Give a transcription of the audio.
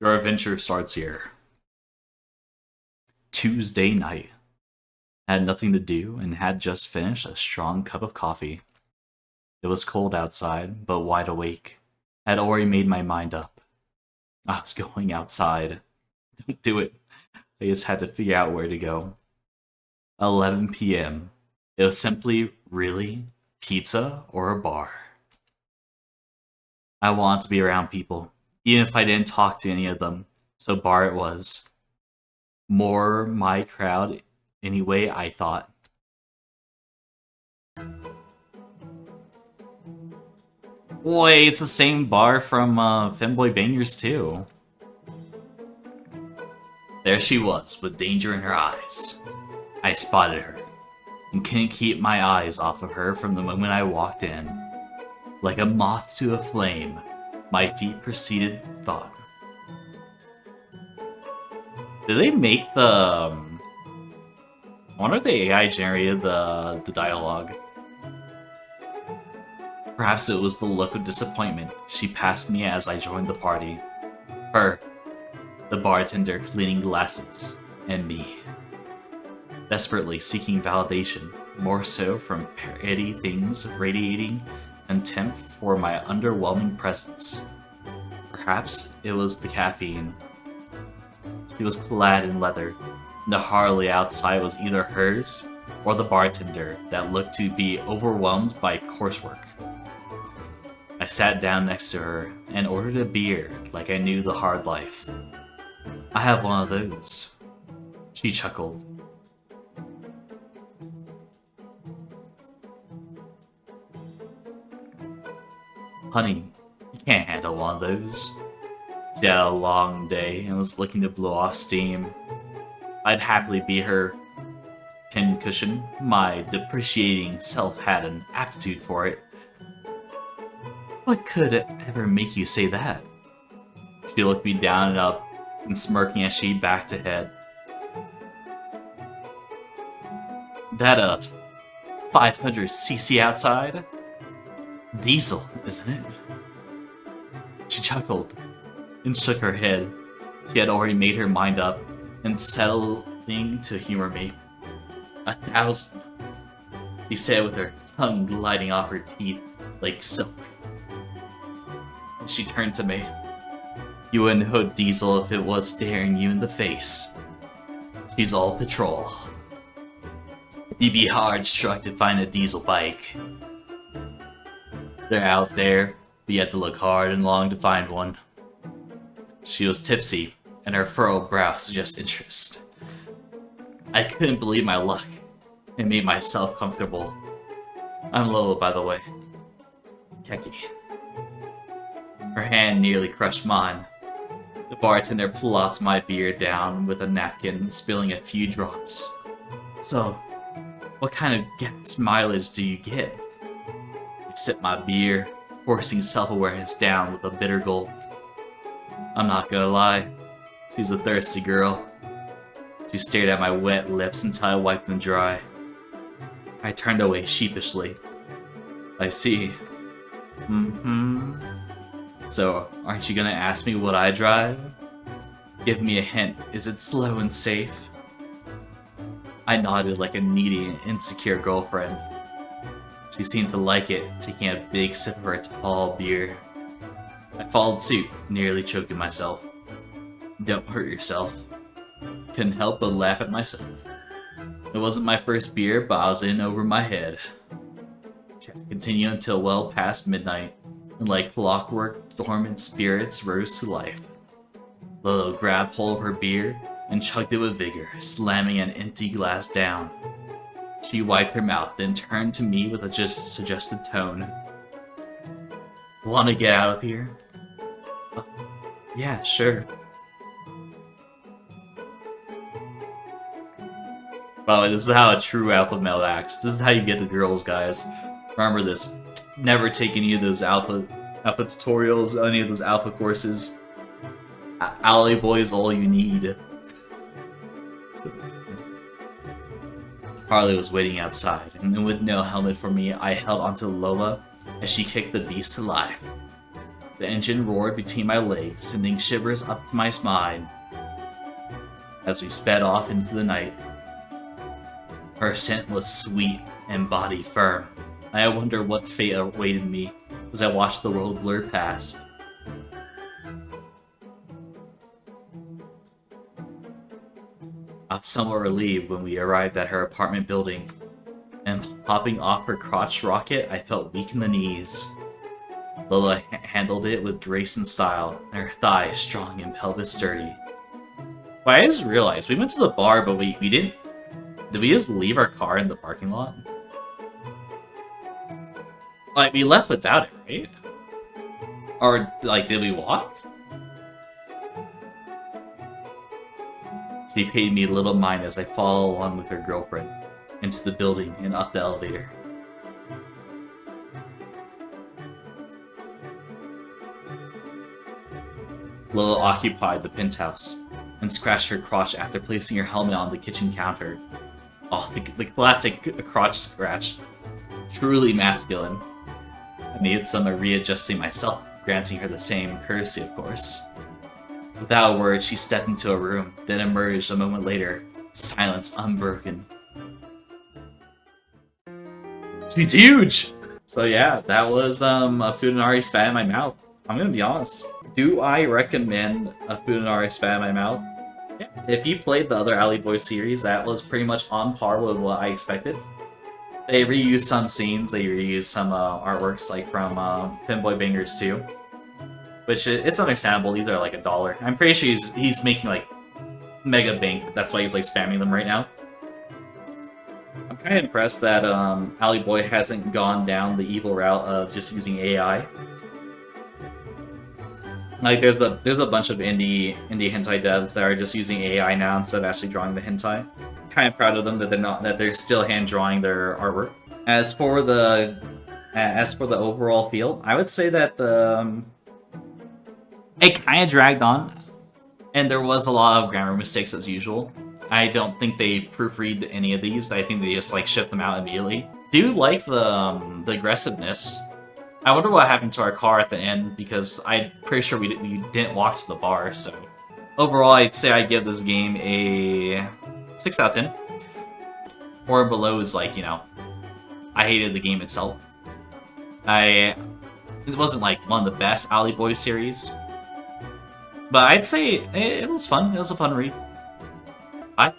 Your adventure starts here. Tuesday night. Had nothing to do and had just finished a strong cup of coffee. It was cold outside, but wide awake. Had already made my mind up. I was going outside. Don't do it. I just had to figure out where to go. 11 p.m. It was simply, really, pizza or a bar. I wanted to be around people, even if I didn't talk to any of them, so bar it was. More my crowd anyway, I thought. Boy, it's the same bar from Femboy Bangers too. There she was, with danger in her eyes. I spotted her, and couldn't keep my eyes off of her from the moment I walked in. Like a moth to a flame, my feet preceded thought. Did they make the... I wonder if the AI generated the dialogue. Perhaps it was the look of disappointment she passed me as I joined the party. Her, the bartender cleaning glasses, and me. Desperately seeking validation, more so from petty things radiating contempt for my underwhelming presence. Perhaps it was the caffeine. She was clad in leather. The Harley outside was either hers or the bartender that looked to be overwhelmed by coursework. I sat down next to her and ordered a beer like I knew the hard life. I have one of those. She chuckled. Honey, you can't handle one of those. She had a long day and was looking to blow off steam. I'd happily be her pincushion. My depreciating self had an aptitude for it. What could ever make you say that? She looked me down and up and smirking as she backed ahead. That 500cc outside? Diesel, isn't it? She chuckled and shook her head. She had already made her mind up and settling to humor me. 1,000, she said with her tongue gliding off her teeth like silk. She turned to me. You wouldn't know Diesel if it was staring you in the face. She's all petrol. You'd be hard struck to find a diesel bike. They're out there, but you have to look hard and long to find one. She was tipsy, and her furrowed brow suggested interest. I couldn't believe my luck, and made myself comfortable. I'm Lola, by the way. Keki. Her hand nearly crushed mine. The bartender plopped my beer down with a napkin, spilling a few drops. So, what kind of gas mileage do you get? I sipped my beer, forcing self-awareness down with a bitter gulp. I'm not gonna lie, she's a thirsty girl. She stared at my wet lips until I wiped them dry. I turned away sheepishly. I see. So, aren't you gonna ask me what I drive? Give me a hint, is it slow and safe? I nodded like a needy and insecure girlfriend. She seemed to like it, taking a big sip of her tall beer. I followed suit, nearly choking myself. Don't hurt yourself. Couldn't help but laugh at myself. It wasn't my first beer, but I was in over my head. Chat continued until well past midnight, and like clockwork, dormant spirits rose to life. Lolo grabbed hold of her beer and chugged it with vigor, slamming an empty glass down. She wiped her mouth, then turned to me with a just suggested tone. Want to get out of here? Yeah, sure. By the way, this is how a true alpha male acts. This is how you get the girls, guys. Remember this. Never take any of those alpha tutorials, any of those alpha courses. Ally boy is all you need. So, Harley was waiting outside, and with no helmet for me, I held onto Lola as she kicked the beast to life. The engine roared between my legs, sending shivers up to my spine as we sped off into the night. Her scent was sweet and body firm. I wonder what fate awaited me as I watched the world blur past. I was somewhat relieved when we arrived at her apartment building, and popping off her crotch rocket, I felt weak in the knees. Lola handled it with grace and style, and her thighs strong and pelvis sturdy. But I just realized, we went to the bar, but we didn't... Did we just leave our car in the parking lot? Like, we left without it, right? Or, like, did we walk? She paid me little mind as I followed along with her girlfriend into the building and up the elevator. Lola occupied the penthouse and scratched her crotch after placing her helmet on the kitchen counter. Oh, the classic crotch scratch. Truly masculine. I needed some readjusting myself, granting her the same courtesy, of course. Without a word, she stepped into a room, then emerged a moment later, silence unbroken. She's huge! So yeah, that was a Futanari spat in my mouth. I'm gonna be honest. Do I recommend a Futanari spat in my mouth? Yeah. If you played the other Alley Boy series, that was pretty much on par with what I expected. They reused some scenes, they reused some artworks like from Finboy Bangers 2. Which, it's understandable, these are like $1. I'm pretty sure he's making like mega bank, that's why he's like spamming them right now. I'm kind of impressed that Alley Boy hasn't gone down the evil route of just using AI. Like, there's a bunch of indie hentai devs that are just using AI now instead of actually drawing the hentai. Kind of proud of them that they're still hand drawing their artwork. As for the overall feel, I would say that it kind of dragged on, and there was a lot of grammar mistakes as usual. I don't think they proofread any of these. I think they just like ship them out immediately. Do like the aggressiveness. I wonder what happened to our car at the end, because I'm pretty sure we didn't walk to the bar, so... Overall, I'd say I give this game a 6 out of 10. 4 below is like, you know, I hated the game itself. It wasn't like one of the best Alley Boy series. But I'd say it was fun. It was a fun read. Bye.